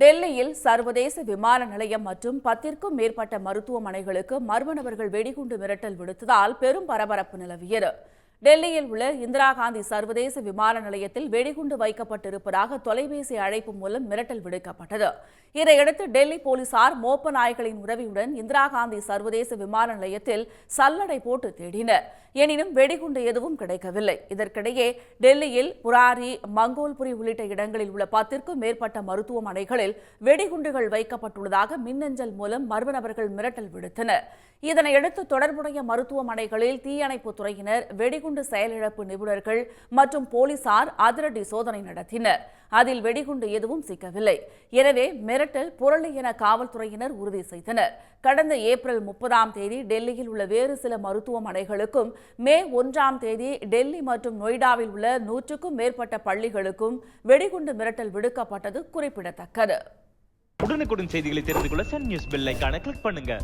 டெல்லியில் சர்வதேச விமான நிலையம் மற்றும் 10க்கும் மேற்பட்ட மருத்துவமனைகளுக்கு மர்ம நபர்கள் வெடிகுண்டு மிரட்டல் விடுத்ததால் பெரும் பரபரப்பு நிலவியது. டெல்லியில் உள்ள இந்திரா காந்தி சர்வதேச விமான நிலையத்தில் வெடிகுண்டு வைக்கப்பட்டிருப்பதாக தொலைபேசி அழைப்பு மூலம் மிரட்டல் விடுக்கப்பட்டது. இதையடுத்து டெல்லி போலீசார் மோப்ப நாய்களின் உதவியுடன் இந்திரா காந்தி சர்வதேச விமான நிலையத்தில் சல்லடை போட்டு தேடினர். எனினும் வெடிகுண்டு எதுவும் கிடைக்கவில்லை. இதற்கிடையே டெல்லியில் புராரி, மங்கோல்புரி உள்ளிட்ட இடங்களில் உள்ள 10க்கும் மேற்பட்ட மருத்துவமனைகளில் வெடிகுண்டுகள் வைக்கப்பட்டுள்ளதாக மின்னஞ்சல் மூலம் மர்ம நபர்கள் மிரட்டல் விடுத்தனர். இதனையடுத்து தொடர்புடைய மருத்துவமனைகளில் தீயணைப்புத் துறையினர், வெடிகுண்டு செயலிழப்பு நிபுணர்கள் மற்றும் போலீசார் அதிரடி சோதனை நடத்தினர். அதில் வெடிகுண்டு எதுவும் சிக்கவில்லை. எனவே மிரட்டல் புரளி என காவல்துறையினர் உறுதி செய்தனர். கடந்த ஏப்ரல் 30ஆம் தேதி டெல்லியில் உள்ள வேறு சில மருத்துவமனைகளுக்கும், மே 1ஆம் தேதி டெல்லி மற்றும் நொய்டாவில் உள்ள 100க்கும் மேற்பட்ட பள்ளிகளுக்கும் வெடிகுண்டு மிரட்டல் விடுக்கப்பட்டது குறிப்பிடத்தக்கது. உடனுக்குடன் செய்திகளை தெரிந்து கொள்ள சன் நியூஸ் பெல் ஐகானை கிளிக் பண்ணுங்க.